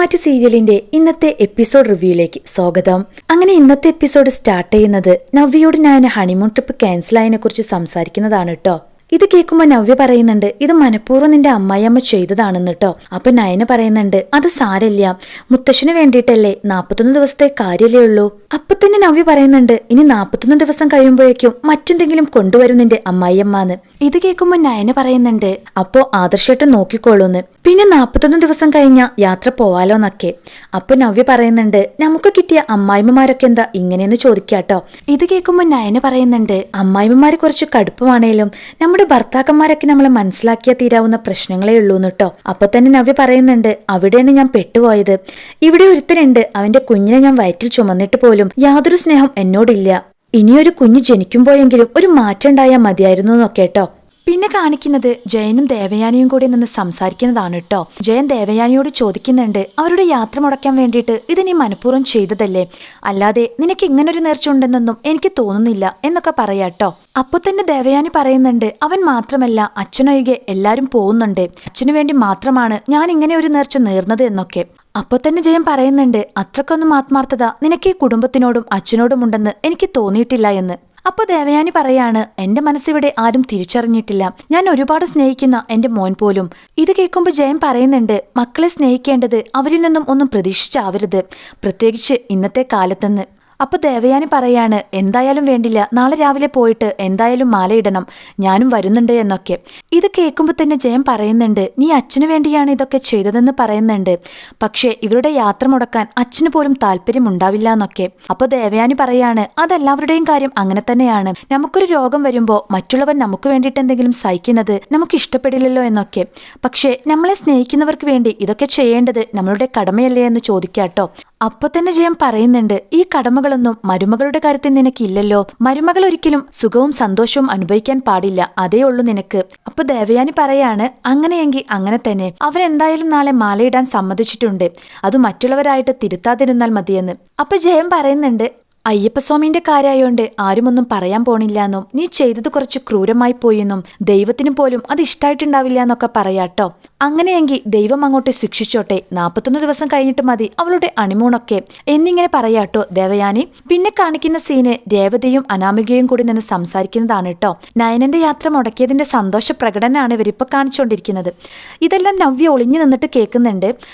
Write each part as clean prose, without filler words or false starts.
കുടുംബമാറ്റ് സീരിയലിന്റെ ഇന്നത്തെ എപ്പിസോഡ് റിവ്യൂയിലേക്ക് സ്വാഗതം. അങ്ങനെ ഇന്നത്തെ എപ്പിസോഡ് സ്റ്റാർട്ട് ചെയ്യുന്നത് നവ്യയോട് ഞാൻ ഹണിമൂൺ ട്രിപ്പ് ക്യാൻസൽ ആയതിനെ കുറിച്ച് സംസാരിക്കുന്നതാണ് കേട്ടോ. ഇത് കേൾക്കുമ്പോൾ നവ്യ പറയുന്നുണ്ട്, ഇത് മനഃപൂർവ്വം നിന്റെ അമ്മായിയമ്മ ചെയ്തതാണെന്ന് കേട്ടോ. അപ്പൊ നയന പറയുന്നുണ്ട്, അത് സാരല്ല, മുത്തശ്ശന് വേണ്ടിയിട്ടല്ലേ, 41 ദിവസത്തെ കാര്യല്ലേ ഉള്ളൂ. അപ്പൊ തന്നെ നവ്യ പറയുന്നുണ്ട്, ഇനി 41 ദിവസം കഴിയുമ്പോഴേക്കും മറ്റെന്തെങ്കിലും കൊണ്ടുവരും നിന്റെ അമ്മായിയമ്മന്ന്. ഇത് കേൾക്കുമ്പോൾ നയന പറയുന്നുണ്ട്, അപ്പോ ആദർശേട്ടൻ നോക്കിക്കോളൂന്ന്, പിന്നെ 41 ദിവസം കഴിഞ്ഞ യാത്ര പോവാലോന്നൊക്കെ. അപ്പൊ നവ്യ പറയുന്നുണ്ട്, നമുക്ക് കിട്ടിയ അമ്മായിമ്മമാരൊക്കെ എന്താ ഇങ്ങനെയെന്ന് ചോദിക്കാട്ടോ. ഇത് കേൾക്കുമ്പോൾ നയന പറയുന്നുണ്ട്, അമ്മായിമ്മമാര് കുറച്ച് കടുപ്പമാണേലും നമ്മുടെ ഭർത്താക്കന്മാരൊക്കെ നമ്മളെ മനസ്സിലാക്കിയാൽ തീരാവുന്ന പ്രശ്നങ്ങളേ ഉള്ളൂന്ന് കേട്ടോ. അപ്പൊ തന്നെ നവ്യ പറയുന്നുണ്ട്, അവിടെയാണ് ഞാൻ പെട്ടുപോയത്. ഇവിടെ ഒരുത്തനുണ്ട്, അവന്റെ കുഞ്ഞിനെ ഞാൻ വയറ്റിൽ ചുമന്നിട്ട് പോലും യാതൊരു സ്നേഹം എന്നോടില്ല. ഇനിയൊരു കുഞ്ഞ് ജനിക്കുമ്പോയെങ്കിലും ഒരു മാറ്റം ഉണ്ടായാൽ മതിയായിരുന്നു എന്നൊക്കെ കേട്ടോ. പിന്നെ കാണിക്കുന്നത് ജയനും ദേവയാനിയും കൂടി നിന്ന് സംസാരിക്കുന്നതാണ് കേട്ടോ. ജയൻ ദേവയാനിയോട് ചോദിക്കുന്നുണ്ട്, അവരുടെ യാത്ര മുടക്കാൻ വേണ്ടിയിട്ട് ഇത് നീ മനഃപൂർവ്വം ചെയ്തതല്ലേ, അല്ലാതെ നിനക്ക് ഇങ്ങനൊരു നേർച്ച ഉണ്ടെന്നൊന്നും എനിക്ക് തോന്നുന്നില്ല എന്നൊക്കെ പറയാട്ടോ. അപ്പൊ തന്നെ ദേവയാനി പറയുന്നുണ്ട്, അവൻ മാത്രമല്ല അച്ഛനൊഴികെ എല്ലാരും പോകുന്നുണ്ട്, അച്ഛനു വേണ്ടി മാത്രമാണ് ഞാൻ ഇങ്ങനെ ഒരു നേർച്ച നേർന്നത് എന്നൊക്കെ. അപ്പൊ തന്നെ ജയൻ പറയുന്നുണ്ട്, അത്രക്കൊന്നും ആത്മാർത്ഥത നിനക്ക് ഈ കുടുംബത്തിനോടും അച്ഛനോടും ഉണ്ടെന്ന് എനിക്ക് തോന്നിയിട്ടില്ല എന്ന്. അപ്പൊ ദേവയാനി പറയാണ്, എന്റെ മനസ്സിവിടെ ആരും തിരിച്ചറിഞ്ഞിട്ടില്ല, ഞാൻ ഒരുപാട് സ്നേഹിക്കുന്ന എന്റെ മോൻ പോലും. ഇത് കേൾക്കുമ്പോൾ ജയൻ പറയുന്നുണ്ട്, മക്കളെ സ്നേഹിക്കേണ്ടത് അവരിൽ നിന്നും ഒന്നും പ്രതീക്ഷിച്ചാവരുത്, പ്രത്യേകിച്ച് ഇന്നത്തെ കാലത്തെന്ന്. അപ്പൊ ദേവയാനി പറയാണ്, എന്തായാലും വേണ്ടില്ല, നാളെ രാവിലെ പോയിട്ട് എന്തായാലും മാലയിടണം, ഞാനും വരുന്നുണ്ട് എന്നൊക്കെ. ഇത് കേൾക്കുമ്പോൾ തന്നെ ജയൻ പറയുന്നുണ്ട്, നീ അച്ഛനു വേണ്ടിയാണ് ഇതൊക്കെ ചെയ്തതെന്ന് പറയുന്നുണ്ട്, പക്ഷേ ഇവരുടെ യാത്ര മുടക്കാൻ അച്ഛന് പോലും താല്പര്യമുണ്ടാവില്ല എന്നൊക്കെ. അപ്പൊ ദേവയാനി പറയാണ്, അതെല്ലാവരുടെയും കാര്യം അങ്ങനെ തന്നെയാണ്, നമുക്കൊരു രോഗം വരുമ്പോ മറ്റുള്ളവർ നമുക്ക് വേണ്ടിയിട്ട് എന്തെങ്കിലും സഹിക്കുന്നത് നമുക്ക് ഇഷ്ടപ്പെടില്ലല്ലോ എന്നൊക്കെ. പക്ഷേ നമ്മളെ സ്നേഹിക്കുന്നവർക്ക് വേണ്ടി ഇതൊക്കെ ചെയ്യേണ്ടത് നമ്മളുടെ കടമയല്ലേ എന്ന് ചോദിക്കാട്ടോ. അപ്പൊ തന്നെ ജയൻ പറയുന്നുണ്ട്, ഈ കടമകളൊന്നും മരുമകളുടെ കാര്യത്തിൽ നിനക്കില്ലല്ലോ, മരുമകൾ ഒരിക്കലും സുഖവും സന്തോഷവും അനുഭവിക്കാൻ പാടില്ല, അതേ ഉള്ളൂ നിനക്ക്. അപ്പൊ ദേവയാനി പറയാണ്, അങ്ങനെയെങ്കിൽ അങ്ങനെ തന്നെ, അവരെന്തായാലും നാളെ മാലയിടാൻ സമ്മതിച്ചിട്ടുണ്ട്, അത് മറ്റുള്ളവരായിട്ട് തിരുത്താതിരുന്നാൽ മതിയെന്ന്. അപ്പൊ ജയൻ പറയുന്നുണ്ട്, അയ്യപ്പസ്വാമിന്റെ കാര്യമായോണ്ട് ആരുമൊന്നും പറയാൻ പോണില്ലാന്നും, നീ ചെയ്തത് കുറച്ച് ക്രൂരമായി പോയെന്നും ദൈവത്തിനു പോലും അത് ഇഷ്ടായിട്ടുണ്ടാവില്ല എന്നൊക്കെ പറയാട്ടോ. അങ്ങനെയെങ്കിൽ ദൈവം അങ്ങോട്ട് ശിക്ഷിച്ചോട്ടെ, 41 ദിവസം കഴിഞ്ഞിട്ട് മതി അവളുടെ അണിമൂണൊക്കെ എന്നിങ്ങനെ പറയാട്ടോ ദേവയാനി. പിന്നെ കാണിക്കുന്ന സീന് രേവതിയും അനാമികയും കൂടി നിന്ന് സംസാരിക്കുന്നതാണ് കേട്ടോ. നയനന്റെ യാത്ര മുടക്കിയതിന്റെ സന്തോഷ പ്രകടനമാണ് ഇവരിപ്പോ കാണിച്ചുകൊണ്ടിരിക്കുന്നത്. ഇതെല്ലാം നവ്യ ഒളിഞ്ഞു നിന്നിട്ട് കേൾക്കുന്നുണ്ട്.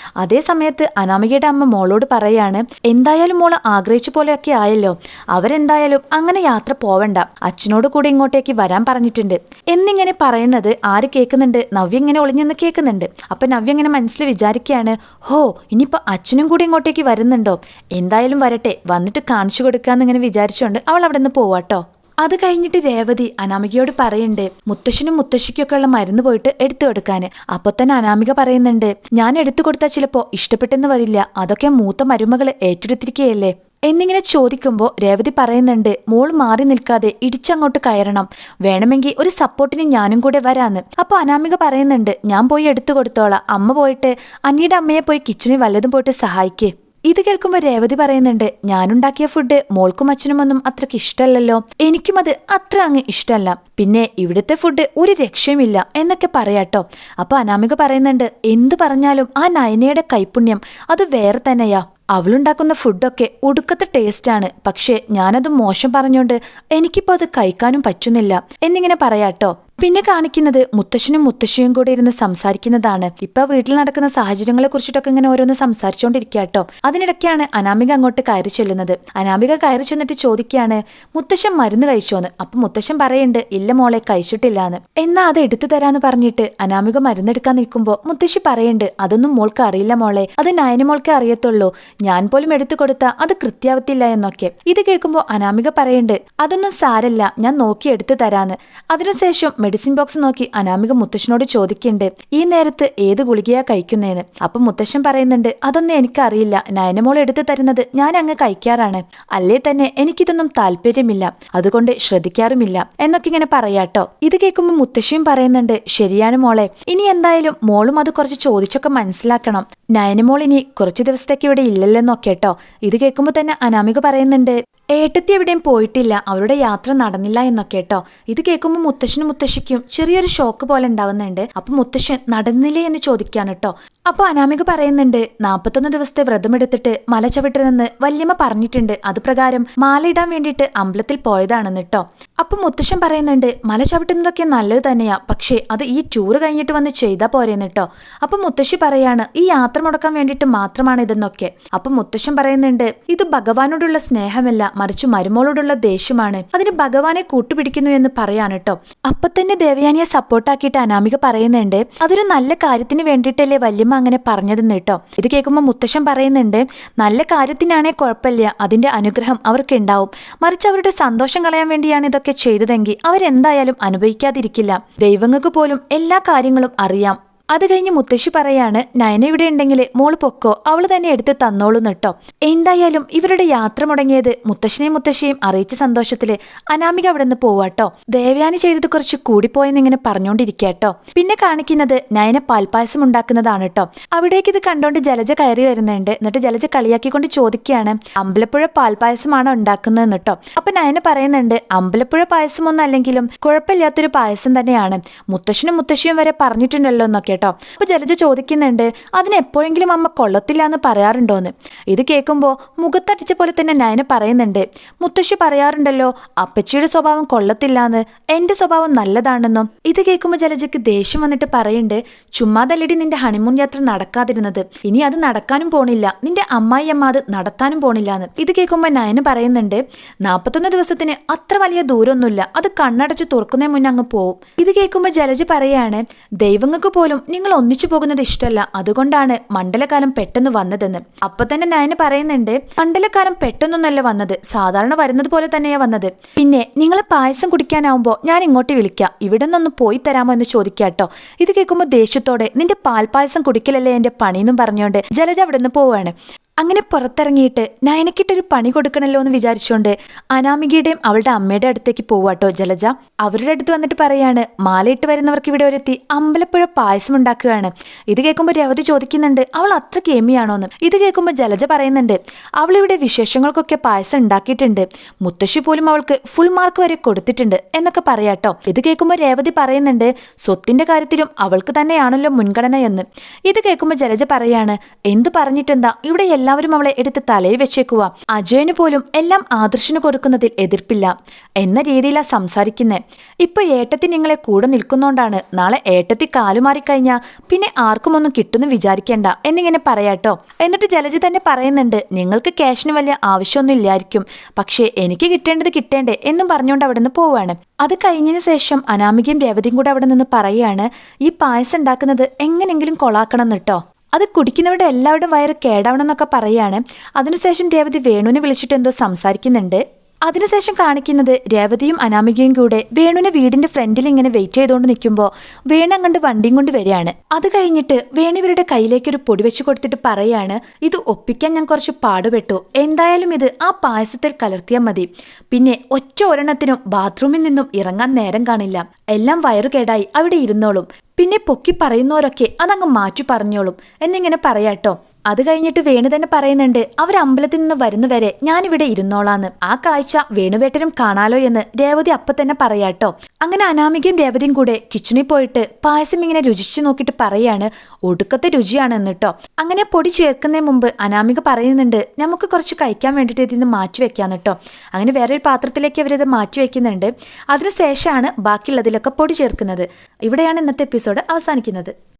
അതേ സമയത്ത് അനാമികയുടെ അമ്മ മോളോട് പറയാണ്, എന്തായാലും മോള് ആഗ്രഹിച്ച പോലെയൊക്കെ ആയല്ലോ, അവരെന്തായാലും അങ്ങനെ യാത്ര പോവണ്ട, അച്ഛനോട് കൂടി ഇങ്ങോട്ടേക്ക് വരാൻ പറഞ്ഞിട്ടുണ്ട് എന്നിങ്ങനെ പറയുന്നത് ആര് കേൾക്കുന്നുണ്ട്? നവ്യ ഇങ്ങനെ ഒളിഞ്ഞെന്ന് കേൾക്കുന്നുണ്ട്. അപ്പൊ നവ്യ ഇങ്ങനെ മനസ്സിൽ വിചാരിക്കുകയാണ്, ഹോ ഇനിയിപ്പോ അച്ഛനും കൂടി ഇങ്ങോട്ടേക്ക് വരുന്നുണ്ടോ, എന്തായാലും വരട്ടെ, വന്നിട്ട് കാണിച്ചു കൊടുക്കാന്ന് ഇങ്ങനെ വിചാരിച്ചുകൊണ്ട് അവൾ അവിടെ നിന്ന് പോവാട്ടോ. അത് കഴിഞ്ഞിട്ട് രേവതി അനാമികയോട് പറയുന്നുണ്ട്, മുത്തശ്ശനും മുത്തശ്ശിക്കൊക്കെ ഉള്ള മരുന്ന് പോയിട്ട് എടുത്തു കൊടുക്കാന്. അപ്പൊ തന്നെ അനാമിക പറയുന്നുണ്ട്, ഞാൻ എടുത്തു കൊടുത്താൽ ചിലപ്പോ ഇഷ്ടപ്പെട്ടെന്ന് വരില്ല, അതൊക്കെ മൂത്ത മരുമകള് ഏറ്റെടുത്തിരിക്കുകയല്ലേ എന്നിങ്ങനെ ചോദിക്കുമ്പോൾ രേവതി പറയുന്നുണ്ട്, മോൾ മാറി നിൽക്കാതെ ഇടിച്ചങ്ങോട്ട് കയറണം, വേണമെങ്കിൽ ഒരു സപ്പോർട്ടിന് ഞാനും കൂടെ വരാന്ന്. അപ്പൊ അനാമിക പറയുന്നുണ്ട്, ഞാൻ പോയി എടുത്തു കൊടുത്തോളാം, അമ്മ പോയിട്ട് അനിയുടെ അമ്മയെ പോയി കിച്ചണിൽ വല്ലതും പോയിട്ട് സഹായിക്കേ. ഇത് കേൾക്കുമ്പോൾ രേവതി പറയുന്നുണ്ട്, ഞാനുണ്ടാക്കിയ ഫുഡ് മോൾക്കും അച്ഛനുമൊന്നും അത്രയ്ക്ക് ഇഷ്ടമല്ലല്ലോ, എനിക്കും അത് അത്ര അങ്ങ് ഇഷ്ടമല്ല, പിന്നെ ഇവിടുത്തെ ഫുഡ് ഒരു രക്ഷയുമില്ല എന്നൊക്കെ പറയാട്ടോ. അപ്പൊ അനാമിക പറയുന്നുണ്ട്, എന്ത് പറഞ്ഞാലും ആ നയനയുടെ കൈപുണ്യം അത് വേറെ തന്നെയാ, അവളുണ്ടാക്കുന്ന ഫുഡൊക്കെ ഒടുക്കത്തെ ടേസ്റ്റാണ്, പക്ഷെ ഞാനത് മോശം പറഞ്ഞോണ്ട് എനിക്കിപ്പോ അത് കഴിക്കാനും പറ്റുന്നില്ല എന്നിങ്ങനെ പറയാട്ടോ. പിന്നെ കാണിക്കുന്നത് മുത്തശ്ശനും മുത്തശ്ശിയും കൂടെ ഇരുന്ന് സംസാരിക്കുന്നതാണ്. ഇപ്പൊ വീട്ടിൽ നടക്കുന്ന സാഹചര്യങ്ങളെ കുറിച്ചിട്ടൊക്കെ ഇങ്ങനെ ഓരോന്ന് സംസാരിച്ചോണ്ടിരിക്കാട്ടോ. അതിനിടയ്ക്കാണ് അനാമിക അങ്ങോട്ട് കയറി ചെല്ലുന്നത്. അനാമിക കയറി ചെന്നിട്ട് ചോദിക്കുകയാണ്, മുത്തശ്ശൻ മരുന്ന് കഴിച്ചോന്ന്. അപ്പൊ മുത്തശ്ശൻ പറയുന്നുണ്ട്, ഇല്ല മോളെ, കഴിച്ചിട്ടില്ലാന്ന്. എന്നാ അത് എടുത്തു തരാന്ന് പറഞ്ഞിട്ട് അനാമിക മരുന്നെടുക്കാൻ നിൽക്കുമ്പോ മുത്തശ്ശി പറയുന്നുണ്ട്, അതൊന്നും മോൾക്ക് അറിയില്ല മോളെ, അത് നയന മോൾക്കേ അറിയത്തുള്ളൂ, ഞാൻ പോലും എടുത്തു കൊടുത്താ അത് കൃത്യാവത്തില്ല എന്നൊക്കെ. ഇത് കേൾക്കുമ്പോ അനാമിക പറയുന്നുണ്ട്, അതൊന്നും സാരല്ല, ഞാൻ നോക്കി എടുത്തു തരാന്ന്. അതിനുശേഷം മെഡിസിൻ ബോക്സ് നോക്കി അനാമിക മുത്തശ്ശനോട് ചോദിക്കുന്നുണ്ട്, ഈ നേരത്ത് ഏത് ഗുളികയാ കഴിക്കുന്നേന്ന്. അപ്പൊ മുത്തശ്ശൻ പറയുന്നുണ്ട്, അതൊന്നും എനിക്കറിയില്ല, നയനമോൾ എടുത്തു തരുന്നത് ഞാൻ അങ്ങ് കഴിക്കാറാണ്, അല്ലേ തന്നെ എനിക്കിതൊന്നും താല്പര്യമില്ല, അതുകൊണ്ട് ശ്രദ്ധിക്കാറുമില്ല എന്നൊക്കെ ഇങ്ങനെ പറയാട്ടോ. ഇത് കേൾക്കുമ്പോൾ മുത്തശ്ശിയും പറയുന്നുണ്ട്, ശരിയാണ് മോളെ, ഇനി എന്തായാലും മോളും അത് കുറച്ച് ചോദിച്ചൊക്കെ മനസ്സിലാക്കണം, നയനമോൾ ഇനി കുറച്ചു ദിവസത്തേക്ക് ഇവിടെ ഇല്ലല്ലെന്നൊക്കെ കേട്ടോ. ഇത് കേൾക്കുമ്പോൾ തന്നെ അനാമിക പറയുന്നുണ്ട്, ഏട്ടത്തി എവിടെയും പോയിട്ടില്ല, അവരുടെ യാത്ര നടന്നില്ല എന്നൊക്കെ കേട്ടോ. ഇത് കേൾക്കുമ്പോൾ മുത്തശ്ശനും മുത്തശ്ശിക്കും ചെറിയൊരു ഷോക്ക് പോലെ ഉണ്ടാവുന്നുണ്ട്. അപ്പൊ മുത്തശ്ശൻ നടന്നില്ലേ എന്ന് ചോദിക്കാണ് കേട്ടോ. അപ്പൊ അനാമിക പറയുന്നുണ്ട് 41 ദിവസത്തെ വ്രതമെടുത്തിട്ട് മല ചവിട്ടണമെന്ന് വല്യമ്മ പറഞ്ഞിട്ടുണ്ട്, അത് പ്രകാരം മാല ഇടാൻ വേണ്ടിയിട്ട് അമ്പലത്തിൽ പോയതാണെന്ന് കേട്ടോ. അപ്പൊ മുത്തശ്ശൻ പറയുന്നുണ്ട് മല ചവിട്ടുന്നതൊക്കെ നല്ലത് തന്നെയാ, പക്ഷേ അത് ഈ ടൂറ് കഴിഞ്ഞിട്ട് വന്ന് ചെയ്താൽ പോരെന്ന് കേട്ടോ. അപ്പൊ മുത്തശ്ശി പറയാണ് ഈ യാത്ര മുടക്കാൻ വേണ്ടിയിട്ട് മാത്രമാണ് ഇതെന്നൊക്കെ. അപ്പൊ മുത്തശ്ശൻ പറയുന്നുണ്ട് ഇത് ഭഗവാനോടുള്ള സ്നേഹമല്ല, മറിച്ച് മരുമോളോടുള്ള ദേഷ്യമാണ്, അതിന് ഭഗവാനെ കൂട്ടുപിടിക്കുന്നു എന്ന് പറയാണ് കേട്ടോ. അപ്പൊ തന്നെ ദേവയാനിയെ സപ്പോർട്ടാക്കിയിട്ട് അനാമിക പറയുന്നുണ്ട് അതൊരു നല്ല കാര്യത്തിന് വേണ്ടിയിട്ടല്ലേ വല്യമ്മ അങ്ങനെ പറഞ്ഞതെന്ന് കേട്ടോ. ഇത് കേൾക്കുമ്പോൾ മുത്തശ്ശൻ പറയുന്നുണ്ട് നല്ല കാര്യത്തിനാണേ കുഴപ്പമില്ല, അതിന്റെ അനുഗ്രഹം അവർക്ക് ഉണ്ടാവും, മറിച്ച് അവരുടെ സന്തോഷം കളയാൻ വേണ്ടിയാണ് ഇതൊക്കെ ചെയ്തതെങ്കിൽ അവരെന്തായാലും അനുഭവിക്കാതിരിക്കില്ല. ദൈവങ്ങൾക്ക് പോലും എല്ലാ കാര്യങ്ങളും അറിയാം. അത് കഴിഞ്ഞ് മുത്തശ്ശി പറയാണ് നയന ഇവിടെ ഉണ്ടെങ്കിൽ മോള് പൊക്കോ, അവള് തന്നെ എടുത്ത് തന്നോളൂന്ന് കേട്ടോ. എന്തായാലും ഇവരുടെ യാത്ര മുടങ്ങിയത് മുത്തശ്ശനെയും മുത്തശ്ശിയും അറിയിച്ച സന്തോഷത്തില് അനാമിക അവിടെ നിന്ന് പോവാട്ടോ. ദേവയാനി ചെയ്തത് കുറച്ച് കൂടിപ്പോയെന്ന് ഇങ്ങനെ പറഞ്ഞോണ്ടിരിക്കാട്ടോ. പിന്നെ കാണിക്കുന്നത് നയന പാൽപ്പായസം ഉണ്ടാക്കുന്നതാണ് കേട്ടോ. അവിടേക്ക് ഇത് കണ്ടോണ്ട് ജലജ കയറി വരുന്നുണ്ട്. എന്നിട്ട് ജലജ കളിയാക്കിക്കൊണ്ട് ചോദിക്കുകയാണ് അമ്പലപ്പുഴ പാൽപ്പായസമാണോ ഉണ്ടാക്കുന്നതെന്ന് കേട്ടോ. അപ്പൊ നയന പറയുന്നുണ്ട് അമ്പലപ്പുഴ പായസം ഒന്നും അല്ലെങ്കിലും കുഴപ്പമില്ലാത്തൊരു പായസം തന്നെയാണ്, മുത്തശ്ശനും മുത്തശ്ശിയും വരെ പറഞ്ഞിട്ടുണ്ടല്ലോ എന്നൊക്കെ കേട്ടോ. അപ്പൊ ജലജ ചോദിക്കുന്നുണ്ട് അതിന് എപ്പോഴെങ്കിലും അമ്മ കൊള്ളത്തില്ല എന്ന് പറയാറുണ്ടോന്ന്. ഇത് കേൾക്കുമ്പോൾ മുഖത്തടിച്ച പോലെ തന്നെ നയന പറയുന്നുണ്ട് മുത്തശ്ശി പറയാറുണ്ടല്ലോ അപ്പച്ചിയുടെ സ്വഭാവം കൊള്ളത്തില്ലാന്ന്, എന്റെ സ്വഭാവം നല്ലതാണെന്നും. ഇത് കേൾക്കുമ്പോൾ ജലജയ്ക്ക് ദേഷ്യം വന്നിട്ട് പറയുന്നുണ്ട് ചുമ്മാതല്ലടി നിന്റെ ഹണിമൂൺ യാത്ര നടക്കാതിരുന്നത്, ഇനി അത് നടക്കാനും പോണില്ല, നിന്റെ അമ്മായിയമ്മ അത് നടത്താനും പോണില്ലാന്ന്. ഇത് കേൾക്കുമ്പോൾ നയന പറയുന്നുണ്ട് 41 ദിവസത്തിന് അത്ര വലിയ ദൂരമൊന്നുമില്ല, അത് കണ്ണടച്ച് തുറക്കുന്നതിന് മുന്നേ അങ്ങ് പോവും. ഇത് കേൾക്കുമ്പോൾ ജലജ പറയാണ് ദൈവങ്ങൾക്ക് പോലും നിങ്ങൾ ഒന്നിച്ചു പോകുന്നത് ഇഷ്ടമല്ല, അതുകൊണ്ടാണ് മണ്ഡലകാലം പെട്ടെന്ന് വന്നതെന്ന്. അപ്പൊ തന്നെ നയന പറയുന്നുണ്ട് മണ്ഡലകാലം പെട്ടെന്നൊന്നല്ല വന്നത്, സാധാരണ വരുന്നത് പോലെ തന്നെയാ വന്നത്. പിന്നെ നിങ്ങൾ പായസം കുടിക്കാനാവുമ്പോ ഞാൻ ഇങ്ങോട്ട് വിളിക്കാം, ഇവിടെ നിന്നൊന്ന് പോയി തരാമോ എന്ന് ചോദിക്കാട്ടോ. ഇത് കേൾക്കുമ്പോൾ ദേഷ്യത്തോടെ നിന്റെ പാൽപ്പായസം കുടിക്കലല്ലേ എന്റെ പണിയെന്നും പറഞ്ഞുകൊണ്ട് ജലജ അവിടെ നിന്ന് പോവാണ്. അങ്ങനെ പുറത്തിറങ്ങിയിട്ട് നയനക്കിട്ടൊരു പണി കൊടുക്കണല്ലോ എന്ന് വിചാരിച്ചുകൊണ്ട് അനാമികയുടെയും അവളുടെ അമ്മയുടെ അടുത്തേക്ക് പോവാട്ടോ ജലജ. അവരുടെ അടുത്ത് വന്നിട്ട് പറയാണ് മാലയിട്ട് വരുന്നവർക്ക് ഇവിടെ ഒരെത്തി അമ്പലപ്പുഴ പായസം ഉണ്ടാക്കുകയാണ്. ഇത് കേൾക്കുമ്പോൾ രവതി ചോദിക്കുന്നുണ്ട് അവൾ അത്ര കേമിയാണോന്ന്. ഇത് കേൾക്കുമ്പോൾ ജലജ പറയുന്നുണ്ട് അവളിവിടെ വിശേഷങ്ങൾക്കൊക്കെ പായസം ഉണ്ടാക്കിയിട്ടുണ്ട്, മുത്തശ്ശി പോലും അവൾക്ക് ഫുൾ മാർക്ക് വരെ കൊടുത്തിട്ടുണ്ട് എന്നൊക്കെ പറയാട്ടോ. ഇത് കേൾക്കുമ്പോൾ രേവതി പറയുന്നുണ്ട് സ്വത്തിന്റെ കാര്യത്തിലും അവൾക്ക് തന്നെയാണല്ലോ മുൻഗണന എന്ന്. ഇത് കേൾക്കുമ്പോൾ ജലജ പറയാണ് എന്ത് പറഞ്ഞിട്ടെന്താ, ഇവിടെ എല്ലാവരും അവളെ എടുത്ത് തലയിൽ വെച്ചേക്കുക, അജയന് പോലും എല്ലാം ആദർശിന് കൊടുക്കുന്നതിൽ എതിർപ്പില്ല എന്ന രീതിയിലാ സംസാരിക്കുന്നേ. ഇപ്പൊ ഏട്ടത്തി നിങ്ങളെ കൂടെ നിൽക്കുന്നോണ്ടാണ്, നാളെ ഏട്ടത്തി കാലുമാറിക്കഴിഞ്ഞാ പിന്നെ ആർക്കും ഒന്നും കിട്ടുന്നു വിചാരിക്കേണ്ട എന്നിങ്ങനെ പറയാട്ടോ. എന്നിട്ട് ജലജ തന്നെ പറയുന്നുണ്ട് നിങ്ങൾക്ക് ക്യാഷിന് വലിയ ആവശ്യമൊന്നും ഇല്ലായിരിക്കും, പക്ഷേ എനിക്ക് കിട്ടേണ്ടത് കിട്ടേണ്ടേ എന്നും പറഞ്ഞുകൊണ്ട് അവിടെ നിന്ന് പോവാണ്. അത് കഴിഞ്ഞതിന് ശേഷം അനാമികയും രേവതിയും കൂടെ അവിടെ നിന്ന് പറയാണ് ഈ പായസം ഉണ്ടാക്കുന്നത് എങ്ങനെങ്കിലും കൊളാക്കണം എന്നിട്ടോ, അത് കുടിക്കുന്നവരുടെ എല്ലാവരുടെ വയറ് കേടാവണം എന്നൊക്കെ പറയാണ്. അതിനുശേഷം രേവതി വേണുവിനെ വിളിച്ചിട്ട് എന്തോ സംസാരിക്കുന്നുണ്ട്. അതിനുശേഷം കാണിക്കുന്നത് രേവതിയും അനാമികയും കൂടെ വേണുവിനെ വീടിന്റെ ഫ്രണ്ടിൽ ഇങ്ങനെ വെയിറ്റ് ചെയ്തുകൊണ്ട് നിൽക്കുമ്പോൾ വേണു അങ്ങണ്ട് വണ്ടിയും കൊണ്ട് വരികയാണ്. അത് കഴിഞ്ഞിട്ട് വേണു ഇവരുടെ കയ്യിലേക്ക് ഒരു പൊടി വെച്ച് കൊടുത്തിട്ട് പറയാണ് ഇത് ഒപ്പിക്കാൻ ഞാൻ കുറച്ച് പാടുപെട്ടു, എന്തായാലും ഇത് ആ പായസത്തിൽ കലർത്തിയാൽ മതി, പിന്നെ ഒറ്റ ഒരെണ്ണത്തിനും ബാത്റൂമിൽ നിന്നും ഇറങ്ങാൻ നേരം കാണില്ല, എല്ലാം വയറുകേടായി അവിടെ ഇരുന്നോളും, പിന്നെ പൊക്കി പറയുന്നവരൊക്കെ അതങ്ങ് മാറ്റി പറഞ്ഞോളും എന്നിങ്ങനെ പറയാട്ടോ. അത് കഴിഞ്ഞിട്ട് വേണു തന്നെ പറയുന്നുണ്ട് അവർ അമ്പലത്തിൽ നിന്ന് വരുന്നവരെ ഞാനിവിടെ ഇരുന്നോളാന്ന്. ആ കാഴ്ച വേണുവേട്ടനും കാണാലോ എന്ന് രേവതി അപ്പൊ തന്നെ പറയാട്ടോ. അങ്ങനെ അനാമികയും രേവതിയും കൂടെ കിച്ചണിൽ പോയിട്ട് പായസം ഇങ്ങനെ രുചിച്ചു നോക്കിയിട്ട് പറയാണ് ഒടുക്കത്തെ രുചിയാണ് എന്നിട്ടോ. അങ്ങനെ പൊടി ചേർക്കുന്നതിന് മുമ്പ് അനാമിക പറയുന്നുണ്ട് നമുക്ക് കുറച്ച് കഴിക്കാൻ വേണ്ടിയിട്ട് ഇതിന്ന് മാറ്റി വെക്കാന്ന് കേട്ടോ. അങ്ങനെ വേറൊരു പാത്രത്തിലേക്ക് അവരിത് മാറ്റി വെക്കുന്നുണ്ട്. അതിനുശേഷമാണ് ബാക്കിയുള്ളതിലൊക്കെ പൊടി ചേർക്കുന്നത്. ഇവിടെയാണ് ഇന്നത്തെ എപ്പിസോഡ് അവസാനിക്കുന്നത്.